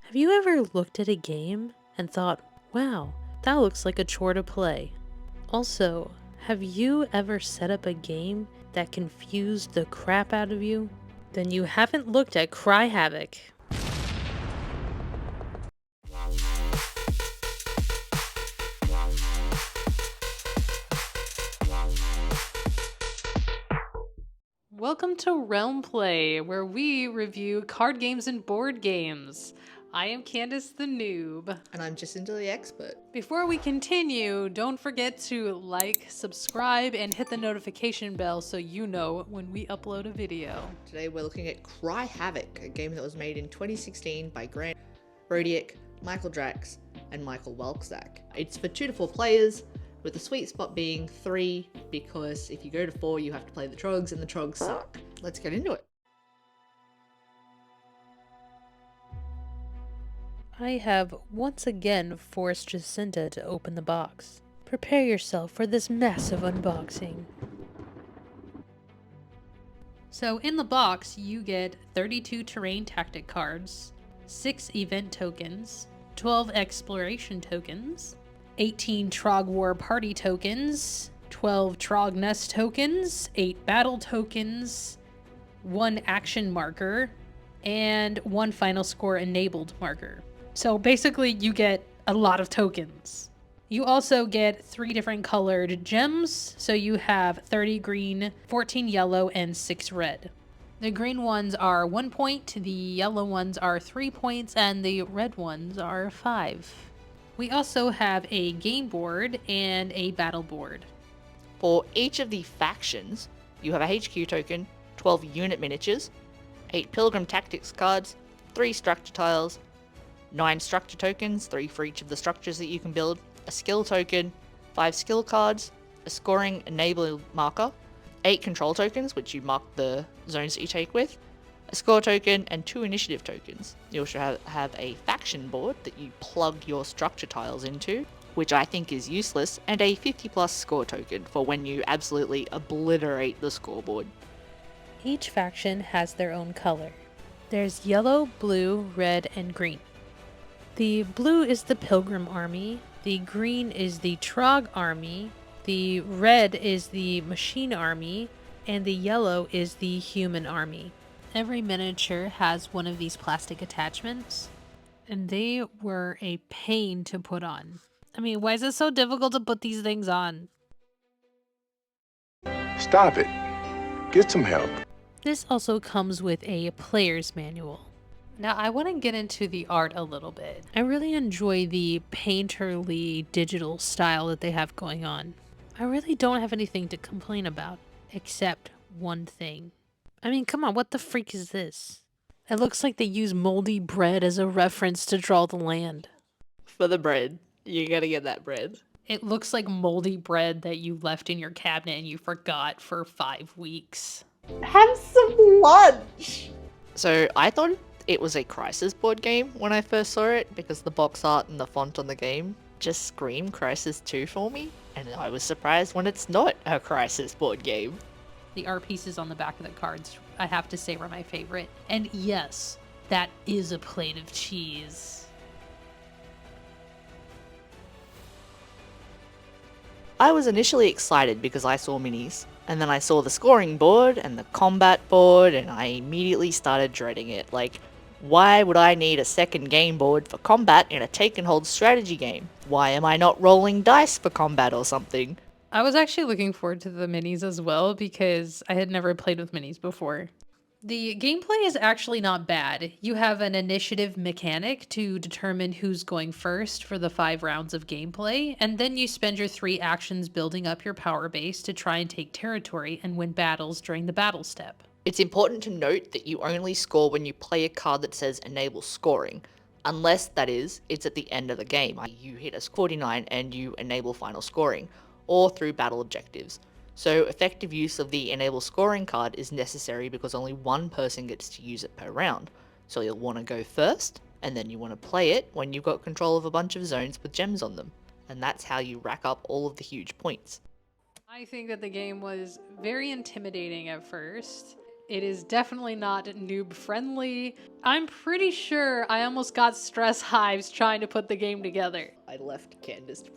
Have you ever looked at a game and thought, wow, that looks like a chore to play? Also, have you ever set up a game that confused the crap out of you? Then you haven't looked at Cry Havoc. Welcome to Realm Play, where we review card games and board games. I am Candace the Noob. And I'm Jacinta the Expert. Before we continue, don't forget to like, subscribe, and hit the notification bell so you know when we upload a video. Today we're looking at Cry Havoc, a game that was made in 2016 by Grant Rodiak, Michael Drax, and Michael Welczak. It's for 2 to 4 players, with the sweet spot being 3, because if you go to 4 you have to play the trogs, and the trogs suck. Let's get into it. I have once again forced Jacinta to open the box. Prepare yourself for this massive unboxing. So in the box you get 32 terrain tactic cards, 6 event tokens, 12 exploration tokens, 18 Trog War party tokens, 12 Trog Nest tokens, 8 battle tokens, 1 action marker, and 1 final score enabled marker. So basically you get a lot of tokens. You also get 3 different colored gems, so you have 30 green, 14 yellow, and 6 red. The green ones are 1 point, the yellow ones are 3 points, and the red ones are 5. We also have a game board and a battle board. For each of the factions, you have a HQ token, 12 unit miniatures, 8 Pilgrim Tactics cards, 3 structure tiles, 9 structure tokens, 3 for each of the structures that you can build, a skill token, 5 skill cards, a scoring enable marker, 8 control tokens, which you mark the zones that you take with, a score token, and 2 initiative tokens. You also have a faction board that you plug your structure tiles into, which I think is useless, and a 50 plus score token for when you absolutely obliterate the scoreboard. Each faction has their own color. There's yellow, blue, red, and green. The blue is the Pilgrim Army, the green is the Trog Army, the red is the Machine Army, and the yellow is the Human Army. Every miniature has one of these plastic attachments, and they were a pain to put on. I mean, why is it so difficult to put these things on? Stop it. Get some help. This also comes with a player's manual. Now, I want to get into the art a little bit. I really enjoy the painterly digital style that they have going on. I really don't have anything to complain about, except one thing. I mean, come on, what the freak is this? It looks like they use moldy bread as a reference to draw the land. For the bread, you gotta get that bread. It looks like moldy bread that you left in your cabinet and you forgot for 5 weeks. Have some lunch! So I thought it was a Crisis board game when I first saw it, because the box art and the font on the game just scream Crisis 2 for me, and I was surprised when it's not a Crisis board game. The art pieces on the back of the cards, I have to say, were my favorite. And yes, that is a plate of cheese. I was initially excited because I saw minis, and then I saw the scoring board and the combat board, and I immediately started dreading it. Like, why would I need a second game board for combat in a take and hold strategy game? Why am I not rolling dice for combat or something? I was actually looking forward to the minis as well because I had never played with minis before. The gameplay is actually not bad. You have an initiative mechanic to determine who's going first for the 5 rounds of gameplay, and then you spend your 3 actions building up your power base to try and take territory and win battles during the battle step. It's important to note that you only score when you play a card that says enable scoring, unless, that is, it's at the end of the game. You hit a 49 and you enable final scoring, or through battle objectives. So effective use of the enable scoring card is necessary because only one person gets to use it per round. So you'll want to go first, and then you want to play it when you've got control of a bunch of zones with gems on them. And that's how you rack up all of the huge points. I think that the game was very intimidating at first. It is definitely not noob friendly. I'm pretty sure I almost got stress hives trying to put the game together. I left Candace to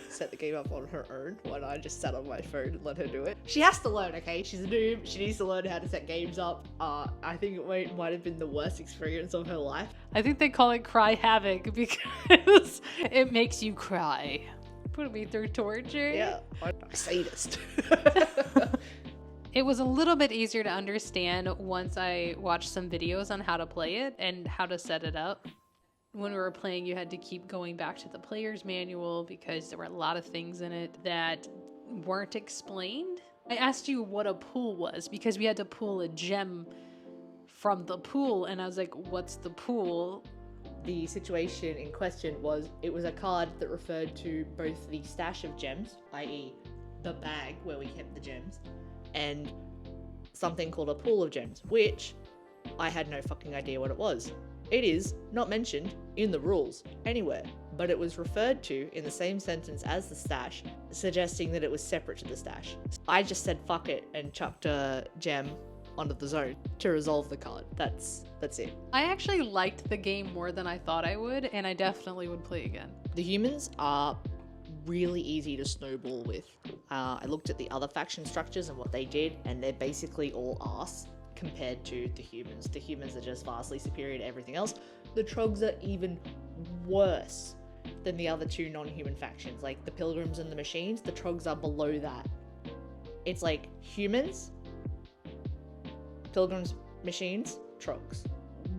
set the game up on her own when I just sat on my phone and let her do it. She has to learn, okay? She's a noob. She needs to learn how to set games up. I think it might have been the worst experience of her life. I think they call it Cry Havoc because it makes you cry. Put me through torture. Yeah, I'm a sadist. It was a little bit easier to understand once I watched some videos on how to play it and how to set it up. When we were playing, you had to keep going back to the player's manual because there were a lot of things in it that weren't explained. I asked you what a pool was because we had to pull a gem from the pool, and I was like, what's the pool? The situation in question was, it was a card that referred to both the stash of gems, i.e. the bag where we kept the gems, and something called a pool of gems, which I had no fucking idea what it was. It is not mentioned in the rules anywhere, but it was referred to in the same sentence as the stash, suggesting that it was separate to the stash. I just said fuck it and chucked a gem onto the zone to resolve the card. That's it. I actually liked the game more than I thought I would, and I definitely would play again. The humans are really easy to snowball with. I looked at the other faction structures and what they did, and they're basically all arse compared to the humans. The humans are just vastly superior to everything else. The Trogs are even worse than the other two non-human factions, like the Pilgrims and the Machines. The Trogs are below that. It's like humans, Pilgrims, Machines, Trogs.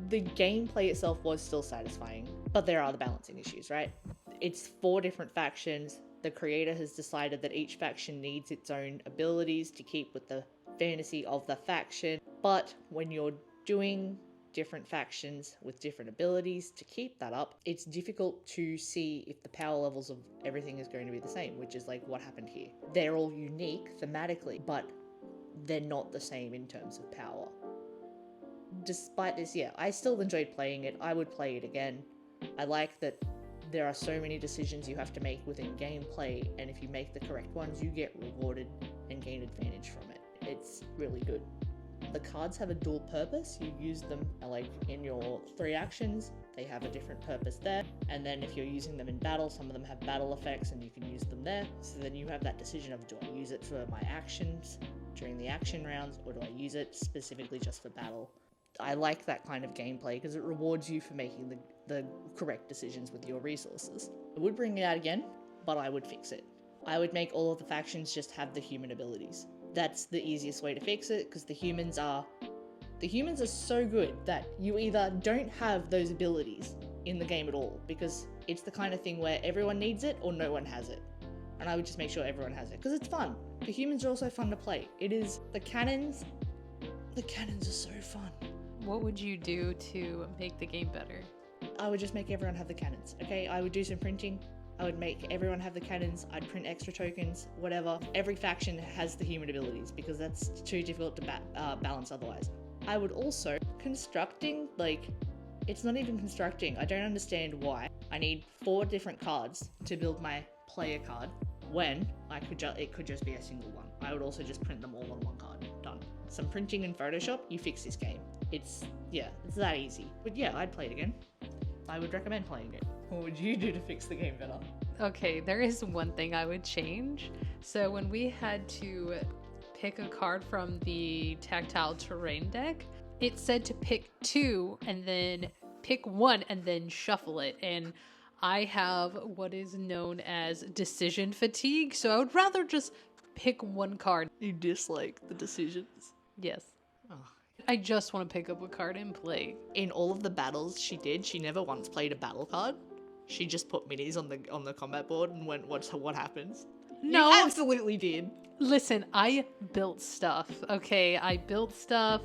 The gameplay itself was still satisfying, but there are the balancing issues, right? It's 4 different factions. The creator has decided that each faction needs its own abilities to keep with the fantasy of the faction, but when you're doing different factions with different abilities to keep that up, it's difficult to see if the power levels of everything is going to be the same, which is like what happened here. They're all unique thematically, but they're not the same in terms of power. Despite this, yeah, I still enjoyed playing it. I would play it again. I like that there are so many decisions you have to make within gameplay, and if you make the correct ones, you get rewarded and gain advantage from it. It's really good. The cards have a dual purpose. You use them like in your 3 actions. They have a different purpose there. And then if you're using them in battle, some of them have battle effects and you can use them there. So then you have that decision of, do I use it for my actions during the action rounds, or do I use it specifically just for battle? I like that kind of gameplay because it rewards you for making the correct decisions with your resources. I would bring it out again, but I would fix it. I would make all of the factions just have the human abilities. That's the easiest way to fix it, because the humans are so good that you either don't have those abilities in the game at all, because it's the kind of thing where everyone needs it or no one has it. And I would just make sure everyone has it, because it's fun. The humans are also fun to play. The cannons are so fun. What would you do to make the game better? I would just make everyone have the cannons, okay? I would do some printing. I would make everyone have the cannons. I'd print extra tokens, whatever. Every faction has the human abilities because that's too difficult to balance otherwise. I would also, it's not even constructing. I don't understand why I need 4 different cards to build my player card when it could just be a single one. I would also just print them all on one card. Done. Some printing in Photoshop, you fix this game. It's that easy. But yeah, I'd play it again. I would recommend playing it. What would you do to fix the game better? Okay, there is one thing I would change. So when we had to pick a card from the tactile terrain deck, it said to pick 2 and then pick 1 and then shuffle it. And I have what is known as decision fatigue, so I would rather just pick 1 card. You dislike the decisions? Yes. Oh. I just want to pick up a card and play. In all of the battles she did, she never once played a battle card. She just put minis on the combat board and went, what happens? No. You absolutely did. Listen, I built stuff, okay? I built stuff,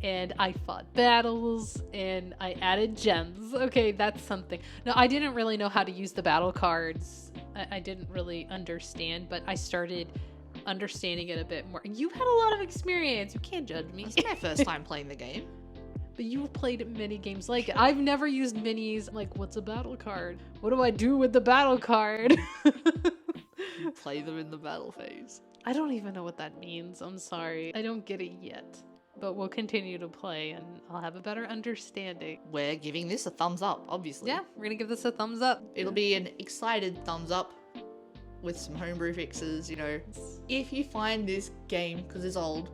and I fought battles, and I added gems. Okay, that's something. No, I didn't really know how to use the battle cards. I didn't really understand, but I started understanding it a bit more. You've had a lot of experience. You can't judge me. It's my first time playing the game. But you've played many games like it. I've never used minis. Like, what's a battle card? What do I do with the battle card? Play them in the battle phase. I don't even know what that means. I'm sorry. I don't get it yet. but we'll continue to play and I'll have a better understanding. We're giving this a thumbs up, obviously. Yeah, we're gonna give this a thumbs up. It'll be an excited thumbs up with some homebrew fixes, you know. If you find this game, because it's old,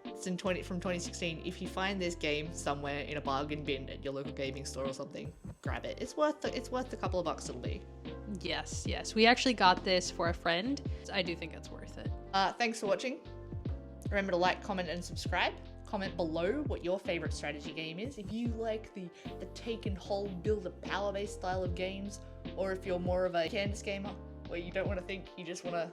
it's from 2016. If you find this game somewhere in a bargain bin at your local gaming store or something, grab it. It's worth the couple of bucks it'll be. Yes. We actually got this for a friend. So I do think it's worth it. Thanks for watching. Remember to like, comment, and subscribe. Comment below what your favorite strategy game is. If you like the take and hold, build a power base style of games, or if you're more of a Candace gamer where you don't want to think, you just want to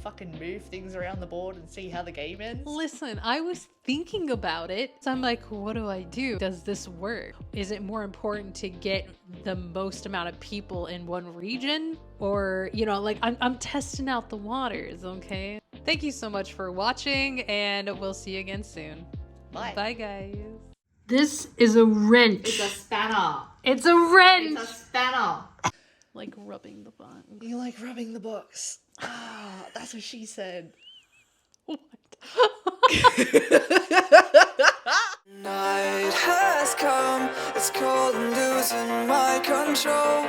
fucking move things around the board and see how the game ends. Listen, I was thinking about it. So I'm like, what do I do? Does this work? Is it more important to get the most amount of people in one region? Or, you know, like I'm testing out the waters, okay? Thank you so much for watching and we'll see you again soon. Bye. Bye, guys. This is a wrench. It's a spanner. It's a wrench. It's a spanner. Like rubbing the box. You like rubbing the box. Ah, that's what she said. What? Night has come, it's cold and losing my control.